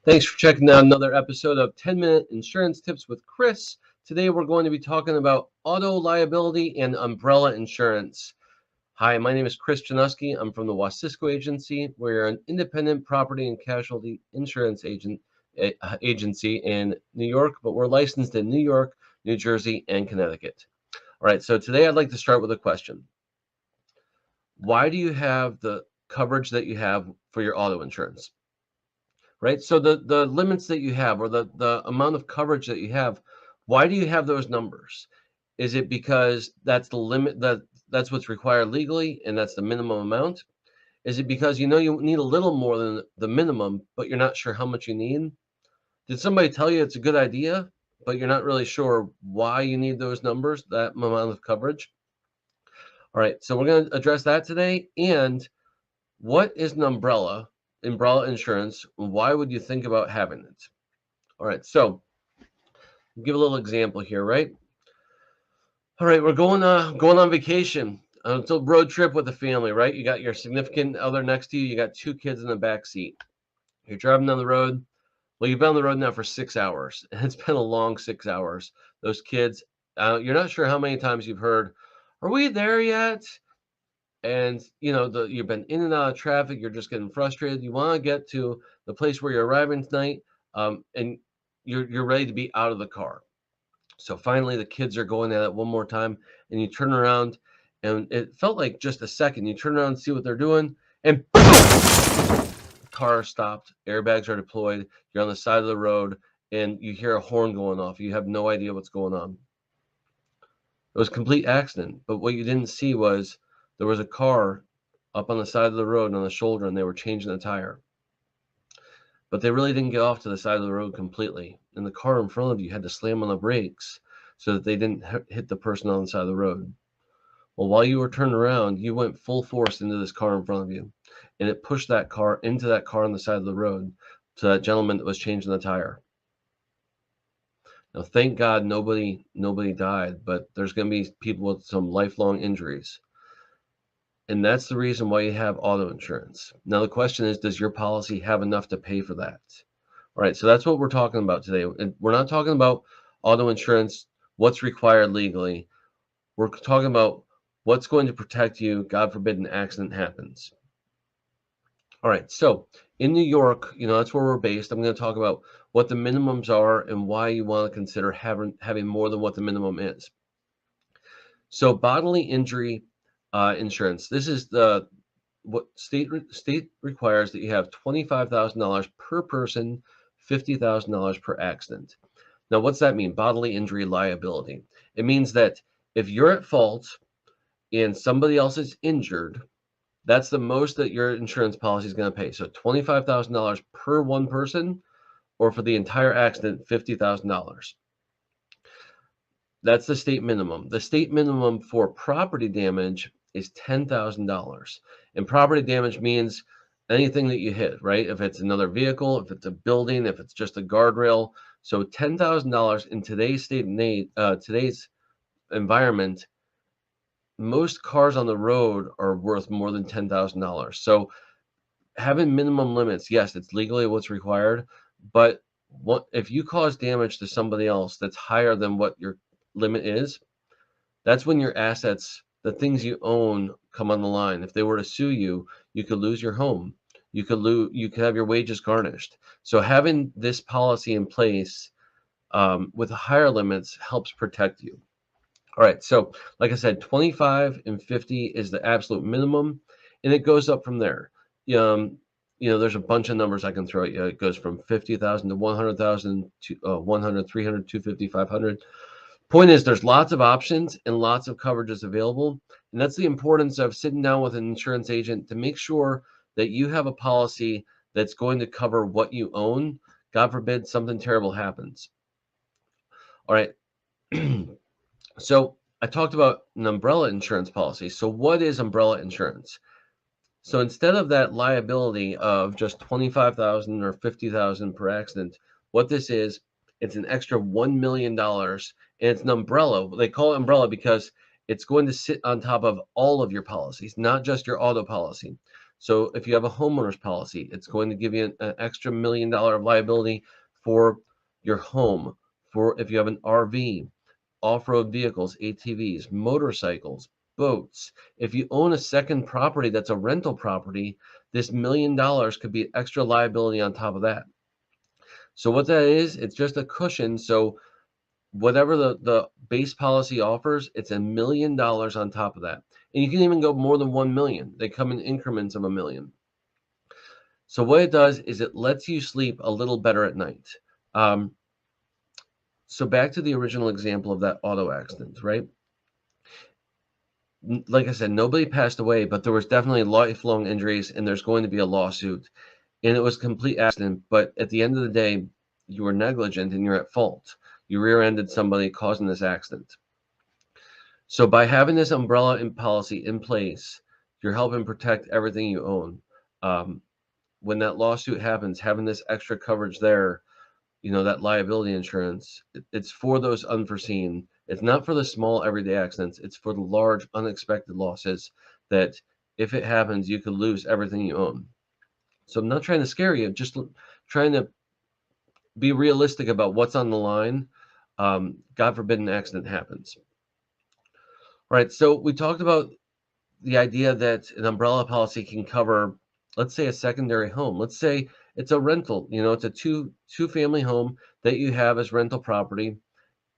Thanks for checking out another episode of 10-Minute Insurance Tips with Chris. Today we're going to be talking about auto liability and umbrella insurance. Hi, my name is Chris Januski. I'm from the Wasiczko Agency. We're an independent property and casualty insurance agency in New York, but we're licensed in New York, New Jersey, and Connecticut. All right, so today I'd like to start with a question. Why do you have the coverage that you have for your auto insurance? Right? So the limits that you have, or the amount of coverage that you have, why do you have those numbers? Is it because that's the limit, that's what's required legally and that's the minimum amount? Is it because you know you need a little more than the minimum, but you're not sure how much you need? Did somebody tell you it's a good idea, but you're not really sure why you need those numbers, that amount of coverage? All right, so we're going to address that today. And what is an umbrella insurance? Why would you think about having it? All right, so give a little example here, right? All right, we're going on vacation. It's a road trip with the family, right? You got your significant other next to you. You got two kids in the back seat. You're driving down the road. Well, you've been on the road now for 6 hours, and it's been a long 6 hours. Those kids, you're not sure how many times you've heard, "Are we there yet?" And you've been in and out of traffic. You're just getting frustrated. You want to get to the place where you're arriving tonight, and you're ready to be out of the car. So finally, the kids are going at it one more time, and you turn around, and it felt like just a second. You turn around and see what they're doing, and boom! Car stopped. Airbags are deployed. You're on the side of the road, and you hear a horn going off. You have no idea what's going on. It was a complete accident, but what you didn't see was there was a car up on the side of the road on the shoulder, and they were changing the tire. But they really didn't get off to the side of the road completely. And the car in front of you had to slam on the brakes so that they didn't hit the person on the side of the road. Well, while you were turning around, you went full force into this car in front of you, and it pushed that car into that car on the side of the road to that gentleman that was changing the tire. Now, thank God nobody died, but there's going to be people with some lifelong injuries. And that's the reason why you have auto insurance. Now, the question is, does your policy have enough to pay for that? All right, so that's what we're talking about today. And we're not talking about auto insurance, what's required legally. We're talking about what's going to protect you, God forbid an accident happens. All right, so in New York, that's where we're based. I'm going to talk about what the minimums are and why you want to consider having more than what the minimum is. So bodily injury insurance. This is what state requires that you have $25,000 per person, $50,000 per accident. Now, what's that mean? Bodily injury liability. It means that if you're at fault and somebody else is injured, that's the most that your insurance policy is going to pay. So $25,000 per one person, or for the entire accident, $50,000. That's the state minimum. The state minimum for property damage is $10,000. And property damage means anything that you hit, right? If it's another vehicle, if it's a building, if it's just a guardrail. So $10,000 in today's today's environment, most cars on the road are worth more than $10,000. So having minimum limits, yes, it's legally what's required, but what if you cause damage to somebody else that's higher than what your limit is? That's when your assets, the things you own, come on the line. If they were to sue you, you could lose your home. You could have your wages garnished. So having this policy in place with higher limits helps protect you. All right, so like I said, 25 and 50 is the absolute minimum, and it goes up from there. There's a bunch of numbers I can throw at you. It goes from 50,000 to 100,000 to 100, 300, 250, 500. Point is, there's lots of options and lots of coverages available, and that's the importance of sitting down with an insurance agent to make sure that you have a policy that's going to cover what you own. God forbid something terrible happens. All right. So I talked about an umbrella insurance policy. So what is umbrella insurance? So instead of that liability of just $25,000 or $50,000 per accident, what this is, it's an extra $1 million, and it's an umbrella. They call it umbrella because it's going to sit on top of all of your policies, not just your auto policy. So if you have a homeowner's policy, it's going to give you an extra $1 million of liability for your home. For if you have an RV, off-road vehicles, ATVs, motorcycles, boats. If you own a second property that's a rental property, this $1 million could be extra liability on top of that. So what that is, it's just a cushion. So whatever the base policy offers, it's $1 million on top of that. And you can even go more than 1 million. They come in increments of $1 million. So what it does is it lets you sleep a little better at night. So back to the original example of that auto accident, right? Like I said, nobody passed away, but there was definitely lifelong injuries, and there's going to be a lawsuit. And it was a complete accident, but at the end of the day, you were negligent and you're at fault. You rear-ended somebody causing this accident. So by having this umbrella policy in place, you're helping protect everything you own. When that lawsuit happens, having this extra coverage there, that liability insurance, it's for those unforeseen. It's not for the small everyday accidents. It's for the large unexpected losses that if it happens, you could lose everything you own. So I'm not trying to scare you, just trying to be realistic about what's on the line. God forbid an accident happens. All right, so we talked about the idea that an umbrella policy can cover, let's say, a secondary home. Let's say it's a rental, it's a two family home that you have as rental property,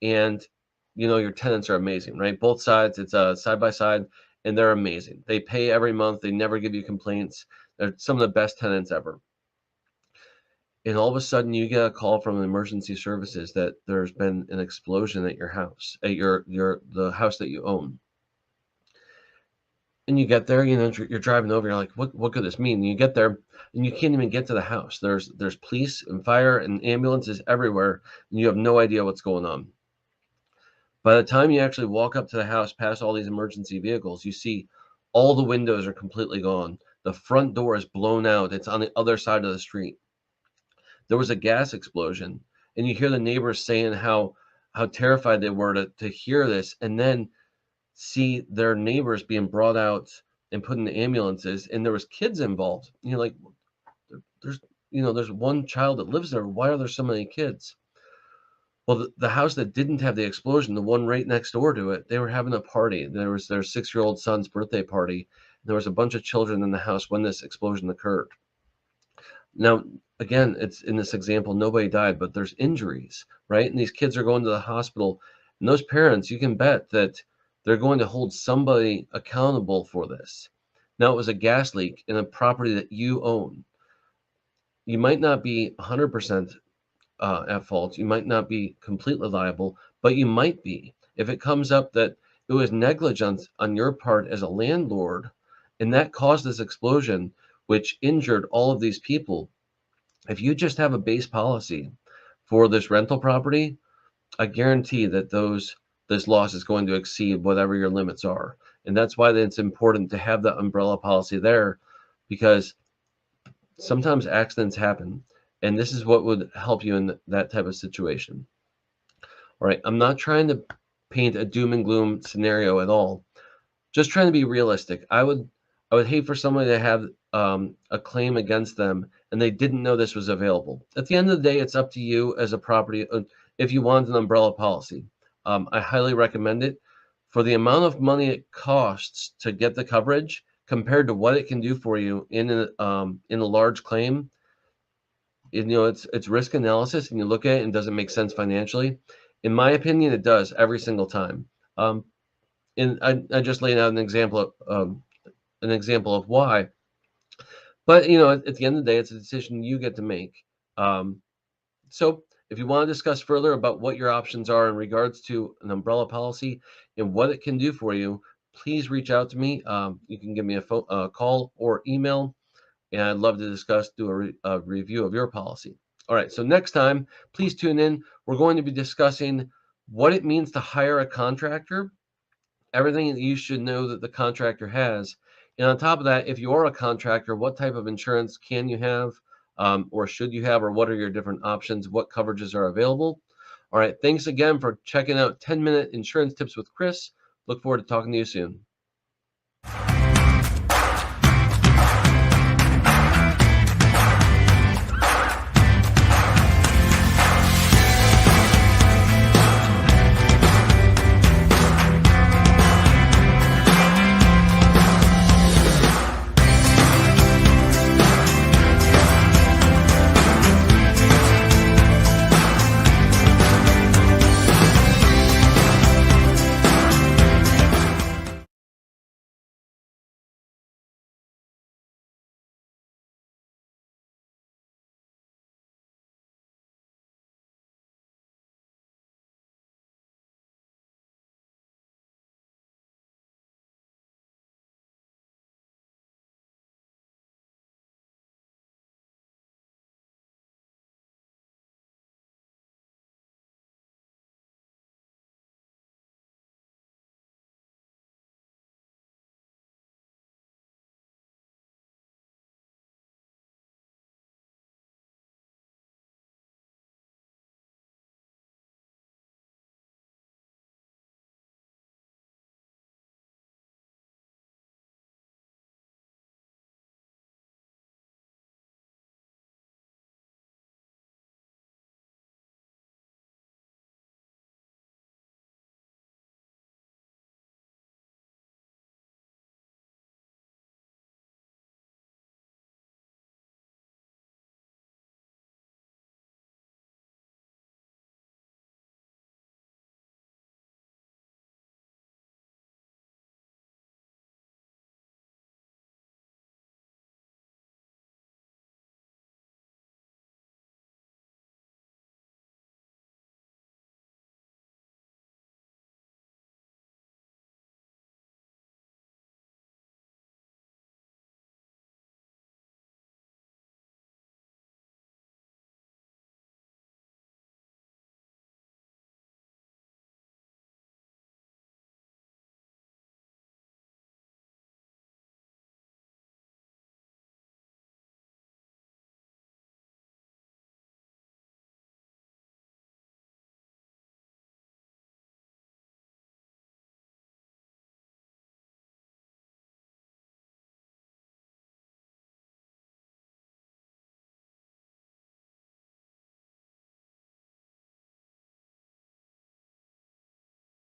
and your tenants are amazing, right? Both sides, it's a side by side, and they're amazing. They pay every month. They never give you complaints. They're some of the best tenants ever. And all of a sudden you get a call from emergency services that there's been an explosion at your house, at the house that you own. And you get there, you're driving over, you're like, what could this mean? And you get there and you can't even get to the house. There's police and fire and ambulances everywhere, and you have no idea what's going on. By the time you actually walk up to the house, past all these emergency vehicles, you see all the windows are completely gone. The front door is blown out. It's on the other side of the street. There was a gas explosion, and you hear the neighbors saying how terrified they were to hear this, and then see their neighbors being brought out and put in the ambulances, and there was kids involved. And you're like, there's one child that lives there. Why are there so many kids? Well, the house that didn't have the explosion, the one right next door to it, they were having a party. There was their 6-year-old son's birthday party. There was a bunch of children in the house when this explosion occurred. Now, again, it's in this example, nobody died, but there's injuries, right? And these kids are going to the hospital, and those parents, you can bet that they're going to hold somebody accountable for this. Now, it was a gas leak in a property that you own. You might not be 100% at fault. You might not be completely liable, but you might be. If it comes up that it was negligence on your part as a landlord, and that caused this explosion, which injured all of these people, if you just have a base policy for this rental property, I guarantee that this loss is going to exceed whatever your limits are. And that's why it's important to have that umbrella policy there, because sometimes accidents happen, and this is what would help you in that type of situation. All right, I'm not trying to paint a doom and gloom scenario at all. Just trying to be realistic. I would hate for somebody to have a claim against them and they didn't know this was available. At the end of the day, it's up to you as a property if you want an umbrella policy. I highly recommend it. For the amount of money it costs to get the coverage compared to what it can do for you in a large claim, it's risk analysis, and you look at it and does it make sense financially? In my opinion, it does every single time. And I just laid out an example of why. But at the end of the day, it's a decision you get to make. So if you want to discuss further about what your options are in regards to an umbrella policy and what it can do for you, please reach out to me. You can give me a call or email, and I'd love to do a review of your policy. All right, so next time, please tune in. We're going to be discussing what it means to hire a contractor, everything that you should know that the contractor has. And on top of that, if you are a contractor, what type of insurance can you have or should you have, or what are your different options? What coverages are available? All right, thanks again for checking out 10-Minute Insurance Tips with Chris. Look forward to talking to you soon.